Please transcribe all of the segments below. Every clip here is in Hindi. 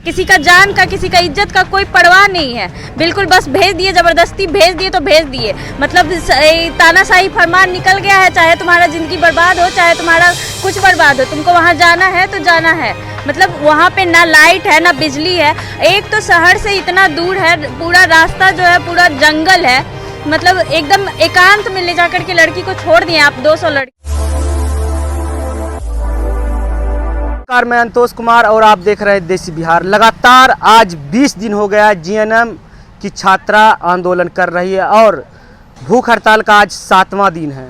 किसी का जान का, किसी का इज्जत का कोई परवाह नहीं है। बिल्कुल बस भेज दिए, जबरदस्ती भेज दिए तो भेज दिए। मतलब तानाशाही फरमान निकल गया है, चाहे तुम्हारा जिंदगी बर्बाद हो, चाहे तुम्हारा कुछ बर्बाद हो, तुमको वहाँ जाना है तो जाना है। मतलब वहाँ पे ना लाइट है ना बिजली है। एक तो शहर से इतना दूर है, पूरा रास्ता जो है पूरा जंगल है। मतलब एकदम एकांत में ले जाकर के लड़की को छोड़ दिए आप 200 लड़की। नमस्कार, मैं अंतोष कुमार और आप देख रहे हैं देसी बिहार। लगातार आज 20 दिन हो गया जीएनएम की छात्रा आंदोलन कर रही है और भूख हड़ताल का आज 7वां दिन है।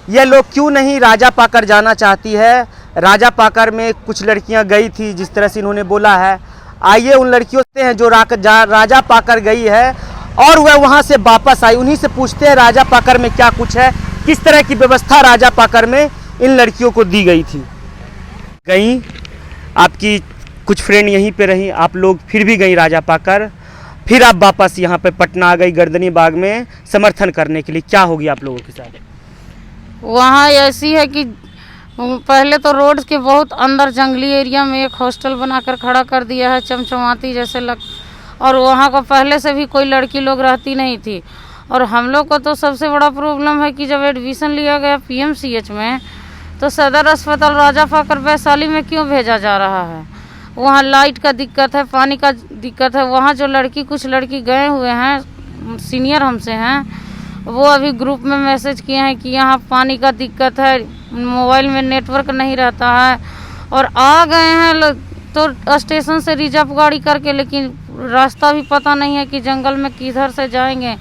यह लोग क्यों नहीं राजा पाकर जाना चाहती है। राजा पाकर में कुछ लड़कियां गई थी, जिस तरह से इन्होंने बोला है। आइए उन लड़कियों से हैं जो राजा पाकर गई है और वह वहां से वापस आई, उन्हीं से पूछते हैं राजा पाकर में क्या कुछ है, किस तरह की व्यवस्था राजा पाकर में इन लड़कियों को दी गई थी। गई आपकी कुछ फ्रेंड यहीं पे रही, आप लोग फिर भी गई राजा पाकर, फिर आप वापस यहाँ पे पटना आ गई गर्दनी बाग में समर्थन करने के लिए। क्या होगी आप लोगों के साथ? वहाँ ऐसी है कि पहले तो रोड के बहुत अंदर जंगली एरिया में एक हॉस्टल बनाकर खड़ा कर दिया है, चमचमाती जैसे और वहाँ को पहले से भी कोई लड़की लोग रहती नहीं थी। और हम लोग को तो सबसे बड़ा प्रॉब्लम है कि जब एडमिशन लिया गया पीएमसीएच में तो सदर अस्पताल राजा पाकर वैशाली में क्यों भेजा जा रहा है। वहाँ लाइट का दिक्कत है, पानी का दिक्कत है। वहाँ जो कुछ लड़की गए हुए हैं, सीनियर हमसे हैं, वो अभी ग्रुप में मैसेज किए हैं कि यहाँ पानी का दिक्कत है, मोबाइल में नेटवर्क नहीं रहता है। और आ गए हैं तो स्टेशन से रिजर्व गाड़ी करके, लेकिन रास्ता भी पता नहीं है कि जंगल में किधर से जाएंगे,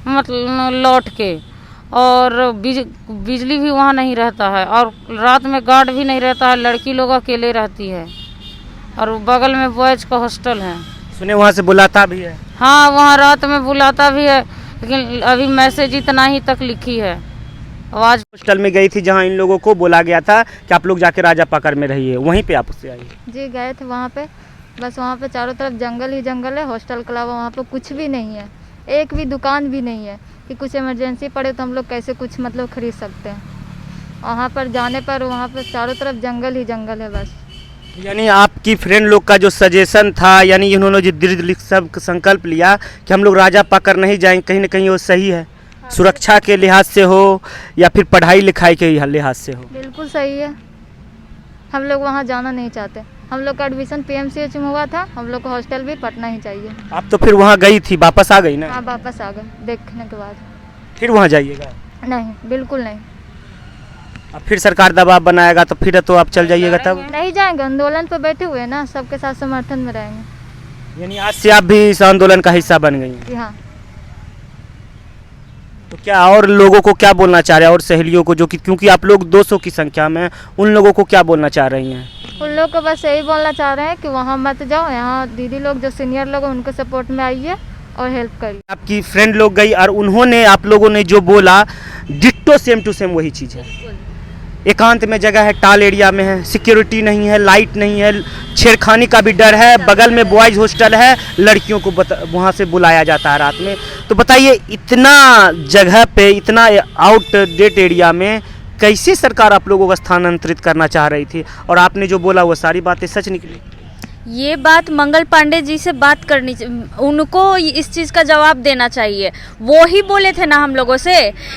मतलब लौट के। और बिजली भी वहाँ नहीं रहता है और रात में गार्ड भी नहीं रहता है, लड़की लोग अकेले रहती है। और बगल में बॉयज का हॉस्टल है। सुने वहाँ से बुलाता भी है। हाँ, वहाँ रात में बुलाता भी है, लेकिन अभी मैसेज इतना ही तक लिखी है। आवाज़ हॉस्टल में गई थी जहाँ इन लोगों को बोला गया था कि आप लोग जाके राजा पाकर में रहिए, वहीं पे आप उससे आई? जी गए थे वहाँ पे, बस वहाँ पे चारों तरफ जंगल ही जंगल है। हॉस्टल के अलावा वहाँ पे कुछ भी नहीं है, एक भी दुकान भी नहीं है कि कुछ इमरजेंसी पड़े तो हम लोग कैसे कुछ मतलब खरीद सकते हैं। वहाँ पर जाने पर वहाँ पर चारों तरफ जंगल ही जंगल है बस। यानी आपकी फ्रेंड लोग का जो सजेशन था, यानी इन्होंने जो दृढ़ सब संकल्प लिया कि हम लोग राजा पाकर नहीं जाएंगे, कहीं ना कहीं वो सही है? सुरक्षा के लिहाज से हो या फिर पढ़ाई लिखाई के लिहाज से हो? बिल्कुल सही है। हम लोग वहाँ जाना नहीं चाहते। हम लोग का एडमिशन पीएमसीएच में हुआ था, हम लोग को हॉस्टल भी पटना ही चाहिए। आप तो फिर वहाँ गई थी, वापस आ गई ना? हाँ, वापस आ गए देखने के बाद। फिर वहाँ जाइएगा? नहीं, बिल्कुल नहीं। अब फिर सरकार दबाव बनाएगा तो फिर तो आप चल जाइएगा? तब नहीं जाएंगे, आंदोलन पर बैठे हुए ना, सबके साथ समर्थन में रहेंगे। यानी आज से आप भी इस आंदोलन का हिस्सा बन गई? जी हाँ। तो क्या और लोगों को क्या बोलना चाह रहे हैं, और सहेलियों को जो कि क्योंकि आप लोग 200 की संख्या में, उन लोगों को क्या बोलना चाह रही हैं? उन लोग को बस यही बोलना चाह रहे हैं कि वहाँ मत जाओ, यहाँ दीदी लोग जो सीनियर लोग हैं उनके सपोर्ट में आइए और हेल्प करिए। आपकी फ्रेंड लोग गई और उन्होंने, आप लोगों ने जो बोला डिट्टो सेम टू सेम वही चीज़ है। एकांत में जगह है, टाल एरिया में है, सिक्योरिटी नहीं है, लाइट नहीं है, छेड़खानी का भी डर है, बगल में बॉयज़ हॉस्टल है, लड़कियों को वहाँ से बुलाया जाता है रात में। तो बताइए, इतना जगह पे, इतना आउटडेट एरिया में कैसे सरकार आप लोगों को स्थानांतरित करना चाह रही थी? और आपने जो बोला वो सारी बातें सच निकली। ये बात मंगल पांडे जी से बात करनी, उनको इस चीज़ का जवाब देना चाहिए। वो ही बोले थे ना हम लोगों से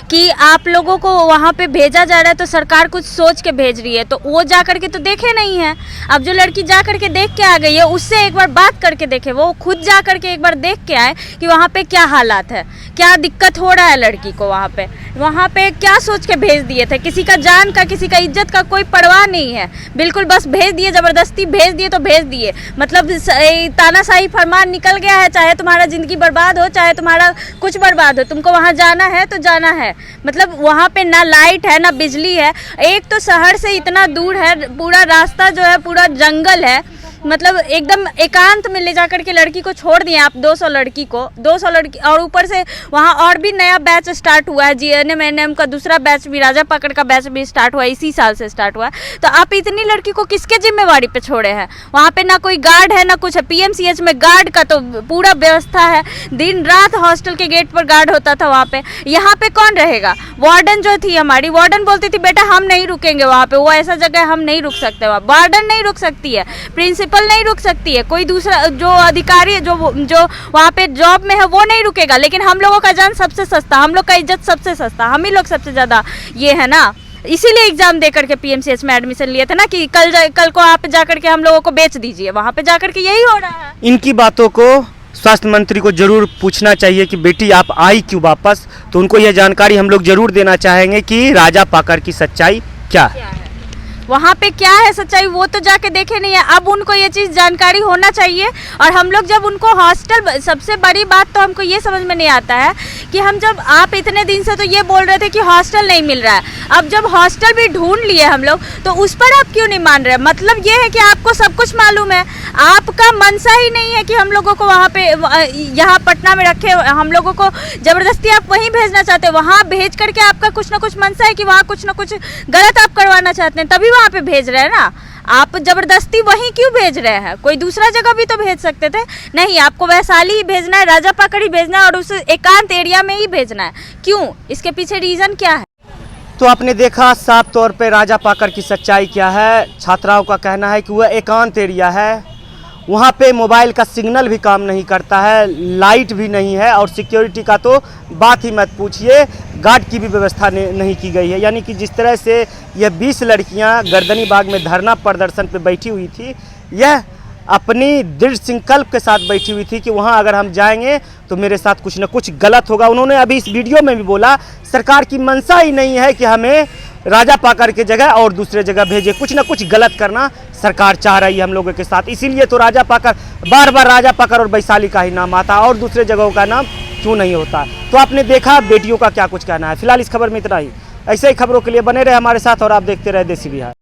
कि आप लोगों को वहाँ पे भेजा जा रहा है तो सरकार कुछ सोच के भेज रही है। तो वो जा कर के तो देखे नहीं है। अब जो लड़की जा कर के देख के आ गई है, उससे एक बार बात करके देखे, वो खुद जा कर के एक बार देख के आए कि वहाँ पे क्या हालात है, क्या दिक्कत हो रहा है लड़की को। वहाँ पे क्या सोच के भेज दिए थे। किसी का जान का, किसी का इज्जत का कोई परवाह नहीं है। बिल्कुल बस भेज दिए, जबरदस्ती भेज दिए तो भेज दिए। मतलब तानाशाही फरमान निकल गया है, चाहे तुम्हारा जिंदगी बर्बाद हो, चाहे तुम्हारा कुछ बर्बाद हो, तुमको वहाँ जाना है तो जाना है। मतलब वहाँ पे ना लाइट है ना बिजली है। एक तो शहर से इतना दूर है, पूरा रास्ता जो है पूरा जंगल है। मतलब एकदम एकांत में ले जाकर के लड़की को छोड़ दिए आप 200 लड़की को, 200 लड़की। और ऊपर से वहाँ और भी नया बैच स्टार्ट हुआ है, जीएनएम का दूसरा बैच भी, राजा पाकर का बैच भी स्टार्ट हुआ है, इसी साल से स्टार्ट हुआ है। तो आप इतनी लड़की को किसके जिम्मेवारी पे छोड़े हैं? वहाँ पे ना कोई गार्ड है ना कुछ है। पीएमसीएच में गार्ड का तो पूरा व्यवस्था है, दिन रात हॉस्टल के गेट पर गार्ड होता था वहाँ पे। यहाँ पे कौन रहेगा? वार्डन जो थी हमारी, वार्डन बोलती थी बेटा हम नहीं रुकेंगे वहाँ पे, वो ऐसा जगह हम नहीं रुक सकते, वहाँ वार्डन नहीं रुक सकती है, प्रिंसिपल प्रिंसिपल नहीं रुक सकती है, कोई दूसरा जो अधिकारी है, जो वहाँ पे जॉब में है वो नहीं रुकेगा, लेकिन हम लोगों का जान सबसे सस्ता, हम लोग का इज्जत सबसे सस्ता, हम ही लोग सबसे ज़्यादा ये है ना। इसीलिए एग्जाम दे करके पीएमसीएच में एडमिशन लिए थे ना, कि कल को आप जा करके हम लोगों को बेच दीजिए, वहाँ पे जा करके यही हो रहा है। इनकी बातों को स्वास्थ्य मंत्री को जरूर पूछना चाहिए कि बेटी आप आई क्यों वापस, तो उनको यह जानकारी हम लोग जरूर देना चाहेंगे कि राजा पाकर की सच्चाई क्या है। वहाँ पे क्या है सच्चाई वो तो जाके देखे नहीं है, अब उनको ये चीज़ जानकारी होना चाहिए। और हम लोग जब उनको हॉस्टल, सबसे बड़ी बात तो हमको ये समझ में नहीं आता है कि हम जब आप इतने दिन से तो ये बोल रहे थे कि हॉस्टल नहीं मिल रहा है, अब जब हॉस्टल भी ढूंढ लिए हम लोग तो उस पर आप क्यों नहीं मान रहे? मतलब ये है कि आपको सब कुछ मालूम है, आपका मनसा ही नहीं है कि हम लोगों को वहाँ पे यहाँ पटना में रखे, हम लोगों को ज़बरदस्ती आप वहीं भेजना चाहते हैं, वहाँ भेज करके आपका कुछ ना कुछ मनसा है कि वहाँ कुछ ना कुछ गलत आप करवाना चाहते हैं, तभी वहाँ पे भेज रहे हैं ना। आप जबरदस्ती वहीं क्यों भेज रहे हैं? कोई दूसरा जगह भी तो भेज सकते थे। नहीं, आपको वैशाली ही भेजना है, राजा पाकड़ ही भेजना है और उस एकांत एरिया में ही भेजना है। क्यों? इसके पीछे रीज़न क्या है? तो आपने देखा साफ तौर पे राजा पाकर की सच्चाई क्या है। छात्राओं का कहना है कि वह एकांत एरिया है, वहाँ पे मोबाइल का सिग्नल भी काम नहीं करता है, लाइट भी नहीं है और सिक्योरिटी का तो बात ही मत पूछिए, गार्ड की भी व्यवस्था नहीं की गई है। यानी कि जिस तरह से यह 20 लड़कियाँ गर्दनी बाग में धरना प्रदर्शन पे बैठी हुई थी, यह अपनी दृढ़ संकल्प के साथ बैठी हुई थी कि वहाँ अगर हम जाएंगे तो मेरे साथ कुछ न कुछ गलत होगा। उन्होंने अभी इस वीडियो में भी बोला सरकार की मंशा ही नहीं है कि हमें राजा पाकर की जगह और दूसरे जगह भेजे, कुछ न कुछ गलत करना सरकार चाह रही है हम लोगों के साथ। इसीलिए तो राजा पाकर, बार बार राजा पाकर और वैशाली का ही नाम आता और दूसरे जगहों का नाम क्यों नहीं होता। तो आपने देखा बेटियों का क्या कुछ कहना है। फिलहाल इस खबर में इतना ही। ऐसे ही खबरों के लिए बने रहे हमारे साथ और आप देखते रहे देसी बिहार।